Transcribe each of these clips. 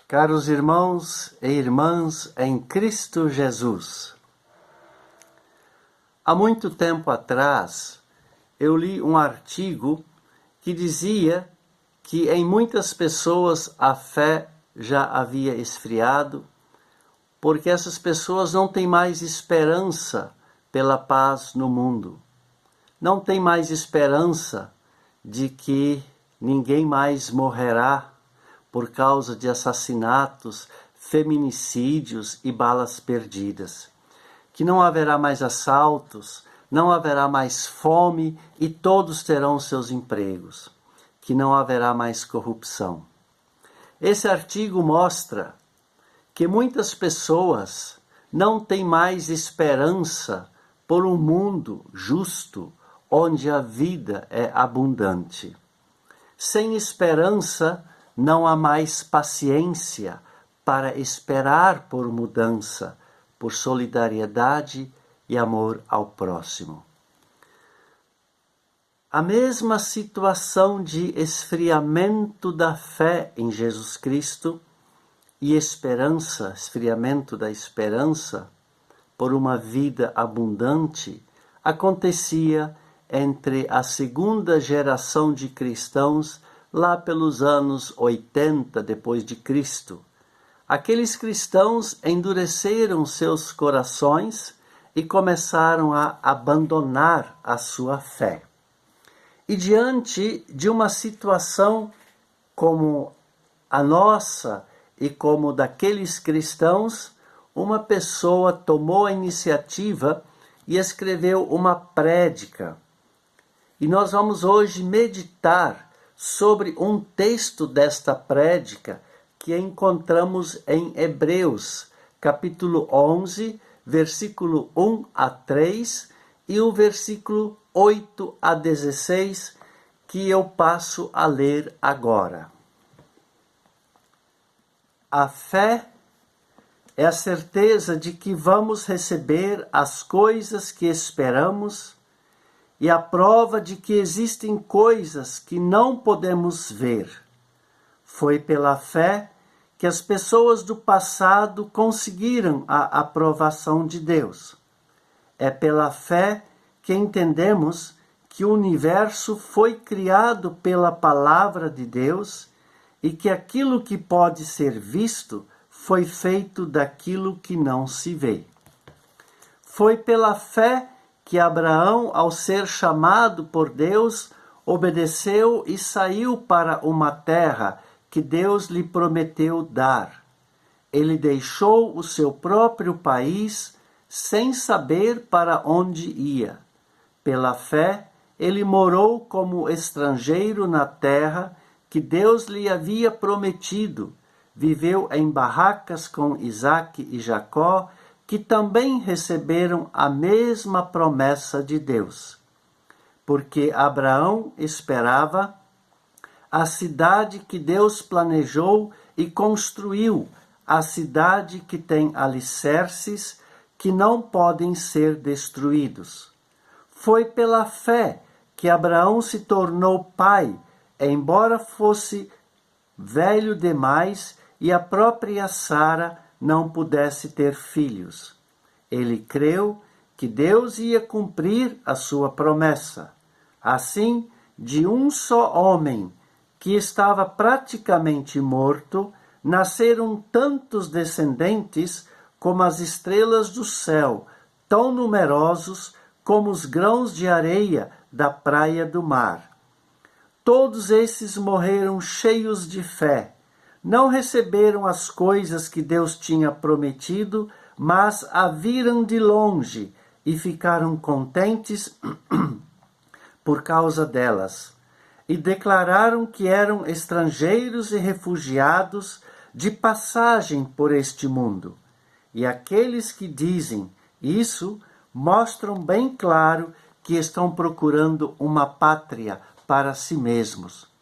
Caros irmãos e irmãs em Cristo Jesus, há muito tempo atrás eu li um artigo que dizia que em muitas pessoas a fé já havia esfriado, porque essas pessoas não têm mais esperança pela paz no mundo, não têm mais esperança de que ninguém mais morrerá por causa de assassinatos, feminicídios e balas perdidas, que não haverá mais assaltos, não haverá mais fome e todos terão seus empregos, que não haverá mais corrupção. Esse artigo mostra que muitas pessoas não têm mais esperança por um mundo justo, onde a vida é abundante. Sem esperança, não há mais paciência para esperar por mudança, por solidariedade e amor ao próximo. A mesma situação de esfriamento da fé em Jesus Cristo e esfriamento da esperança por uma vida abundante, acontecia entre a segunda geração de cristãos lá pelos anos 80 depois de Cristo. Aqueles cristãos endureceram seus corações e começaram a abandonar a sua fé. E diante de uma situação como a nossa e como daqueles cristãos, uma pessoa tomou a iniciativa e escreveu uma prédica. E nós vamos hoje meditar sobre um texto desta prédica que encontramos em Hebreus, capítulo 11, versículo 1 a 3 e o versículo 8 a 16, que eu passo a ler agora. A fé é a certeza de que vamos receber as coisas que esperamos e a prova de que existem coisas que não podemos ver. Foi pela fé que as pessoas do passado conseguiram a aprovação de Deus. É pela fé que entendemos que o universo foi criado pela palavra de Deus e que aquilo que pode ser visto foi feito daquilo que não se vê. Foi pela fé que Abraão, ao ser chamado por Deus, obedeceu e saiu para uma terra que Deus lhe prometeu dar. Ele deixou o seu próprio país sem saber para onde ia. Pela fé, ele morou como estrangeiro na terra que Deus lhe havia prometido. Viveu em barracas com Isaque e Jacó, que também receberam a mesma promessa de Deus. Porque Abraão esperava a cidade que Deus planejou e construiu, a cidade que tem alicerces que não podem ser destruídos. Foi pela fé que Abraão se tornou pai, embora fosse velho demais e a própria Sara não pudesse ter filhos. Ele creu que Deus ia cumprir a sua promessa. Assim, de um só homem, que estava praticamente morto, nasceram tantos descendentes como as estrelas do céu, tão numerosos como os grãos de areia da praia do mar. Todos esses morreram cheios de fé. Não receberam as coisas que Deus tinha prometido, mas a viram de longe e ficaram contentes por causa delas. E declararam que eram estrangeiros e refugiados de passagem por este mundo. E aqueles que dizem isso mostram bem claro que estão procurando uma pátria para si mesmos.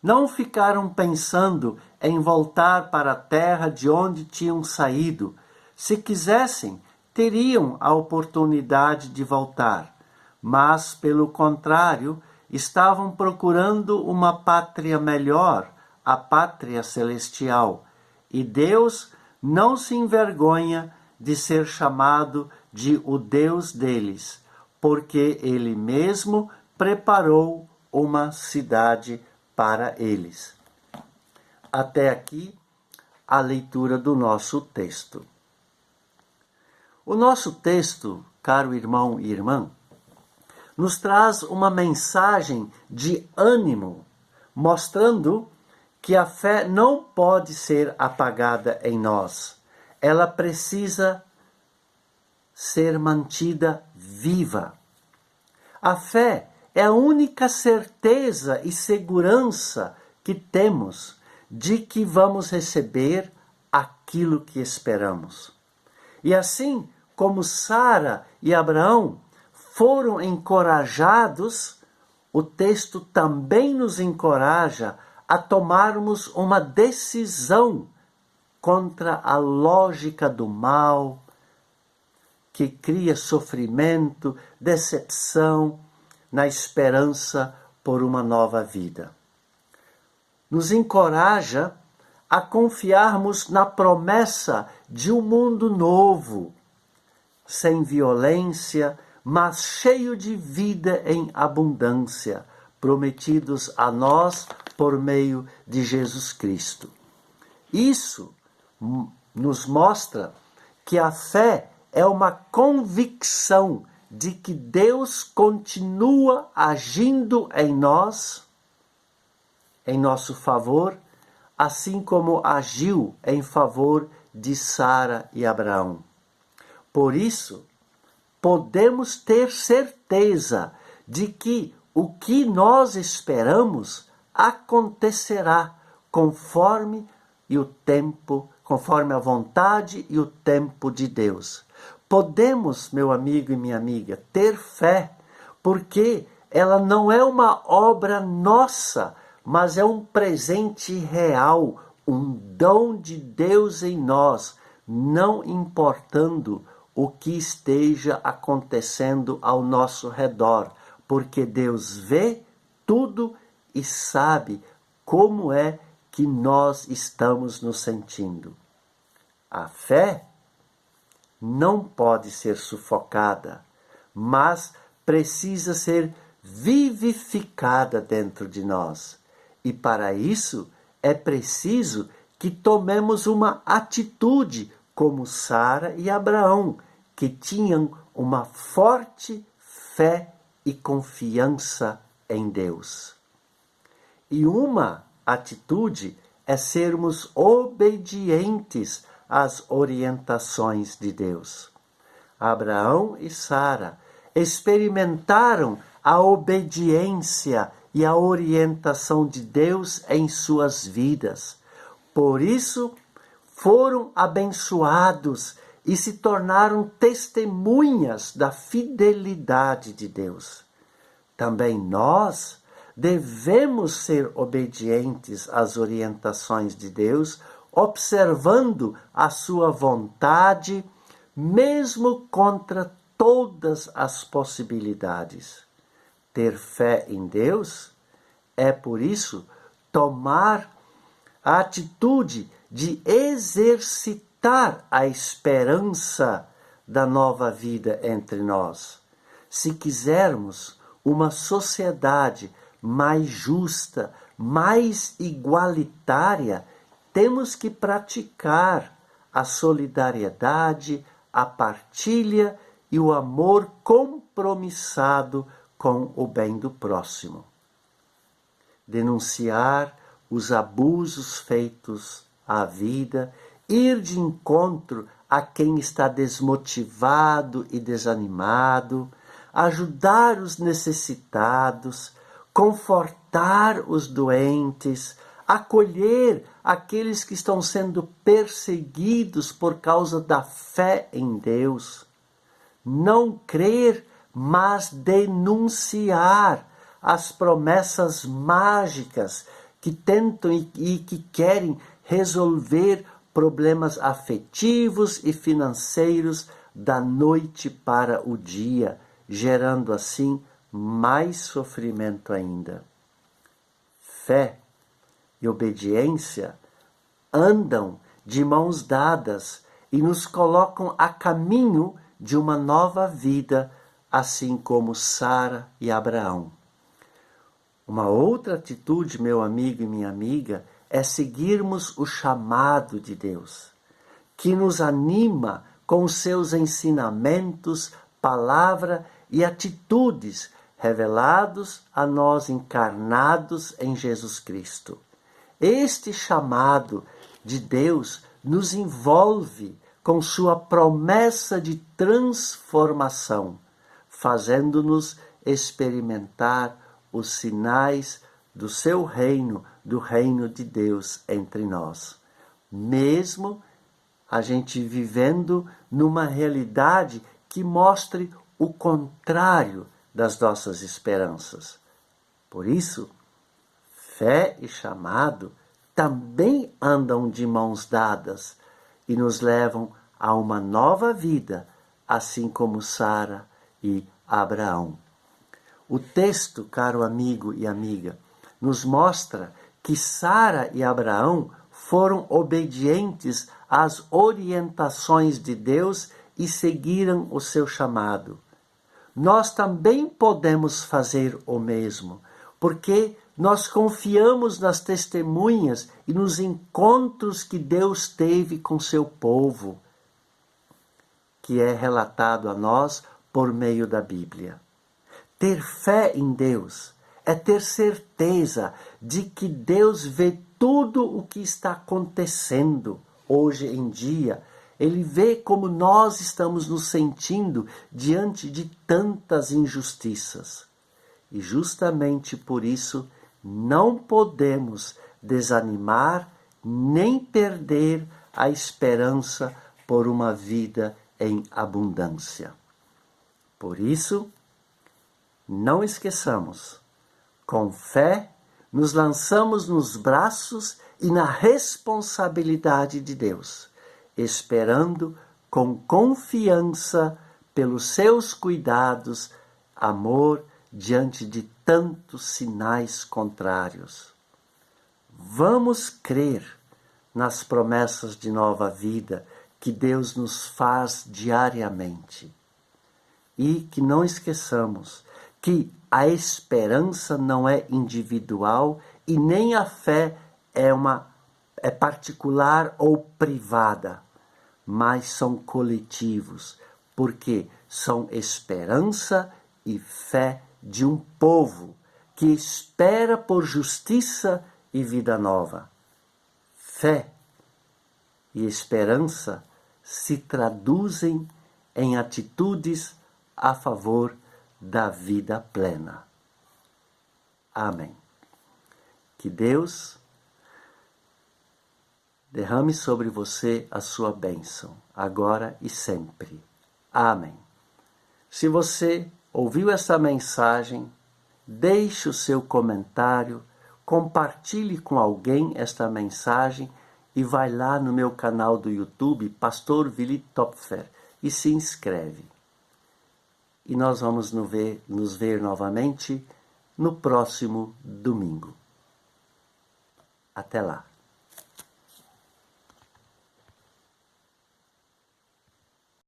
Não ficaram pensando em voltar para a terra de onde tinham saído. Se quisessem, teriam a oportunidade de voltar. Mas, pelo contrário, estavam procurando uma pátria melhor, a pátria celestial, e Deus não se envergonha de ser chamado de o Deus deles, porque Ele mesmo preparou uma cidade para eles. Até aqui a leitura do nosso texto. O nosso texto, caro irmão e irmã, nos traz uma mensagem de ânimo, mostrando que a fé não pode ser apagada em nós. Ela precisa ser mantida viva. A fé é a única certeza e segurança que temos de que vamos receber aquilo que esperamos. E assim como Sara e Abraão foram encorajados, o texto também nos encoraja a tomarmos uma decisão contra a lógica do mal, que cria sofrimento, decepção, na esperança por uma nova vida. Nos encoraja a confiarmos na promessa de um mundo novo, sem violência, mas cheio de vida em abundância, prometidos a nós por meio de Jesus Cristo. Isso nos mostra que a fé é uma convicção de que Deus continua agindo em nós, em nosso favor, assim como agiu em favor de Sara e Abraão. Por isso, podemos ter certeza de que o que nós esperamos acontecerá conforme a vontade e o tempo de Deus. Podemos, meu amigo e minha amiga, ter fé, porque ela não é uma obra nossa, mas é um presente real, um dom de Deus em nós, não importando o que esteja acontecendo ao nosso redor, porque Deus vê tudo e sabe como é que nós estamos nos sentindo. A fé não pode ser sufocada, mas precisa ser vivificada dentro de nós. E para isso é preciso que tomemos uma atitude como Sara e Abraão, que tinham uma forte fé e confiança em Deus. E uma atitude é sermos obedientes às orientações de Deus. Abraão e Sara experimentaram a obediência e a orientação de Deus em suas vidas. Por isso, foram abençoados e se tornaram testemunhas da fidelidade de Deus. Também nós devemos ser obedientes às orientações de Deus, observando a sua vontade, mesmo contra todas as possibilidades. Ter fé em Deus é, por isso, tomar a atitude de exercitar a esperança da nova vida entre nós. Se quisermos uma sociedade mais justa, mais igualitária, temos que praticar a solidariedade, a partilha e o amor compromissado com o bem do próximo. Denunciar os abusos feitos à vida, ir de encontro a quem está desmotivado e desanimado, ajudar os necessitados, confortar os doentes, acolher aqueles que estão sendo perseguidos por causa da fé em Deus. Não crer, mas denunciar as promessas mágicas que tentam e que querem resolver problemas afetivos e financeiros da noite para o dia, gerando assim mais sofrimento ainda. Fé e obediência andam de mãos dadas e nos colocam a caminho de uma nova vida, assim como Sara e Abraão. Uma outra atitude, meu amigo e minha amiga, é seguirmos o chamado de Deus, que nos anima com os seus ensinamentos, palavra e atitudes revelados a nós encarnados em Jesus Cristo. Este chamado de Deus nos envolve com sua promessa de transformação, fazendo-nos experimentar os sinais do seu reino, do reino de Deus entre nós. Mesmo a gente vivendo numa realidade que mostre o contrário das nossas esperanças. Por isso, fé e chamado também andam de mãos dadas e nos levam a uma nova vida, assim como Sara e Abraão. O texto, caro amigo e amiga, nos mostra que Sara e Abraão foram obedientes às orientações de Deus e seguiram o seu chamado. Nós também podemos fazer o mesmo, porque nós confiamos nas testemunhas e nos encontros que Deus teve com seu povo, que é relatado a nós por meio da Bíblia. Ter fé em Deus é ter certeza de que Deus vê tudo o que está acontecendo hoje em dia. Ele vê como nós estamos nos sentindo diante de tantas injustiças. E justamente por isso não podemos desanimar nem perder a esperança por uma vida em abundância. Por isso, não esqueçamos, com fé, nos lançamos nos braços e na responsabilidade de Deus, esperando com confiança pelos seus cuidados, amor diante de tantos sinais contrários. Vamos crer nas promessas de nova vida que Deus nos faz diariamente. E que não esqueçamos que a esperança não é individual e nem a fé é particular ou privada, mas são coletivos, porque são esperança e fé de um povo que espera por justiça e vida nova. Fé e esperança se traduzem em atitudes a favor da vida plena. Amém. Que Deus derrame sobre você a sua bênção, agora e sempre. Amém. Se você ouviu essa mensagem, deixe o seu comentário, compartilhe com alguém esta mensagem e vai lá no meu canal do YouTube, Pastor Willi Topfer, e se inscreve. E nós vamos nos ver novamente no próximo domingo. Até lá.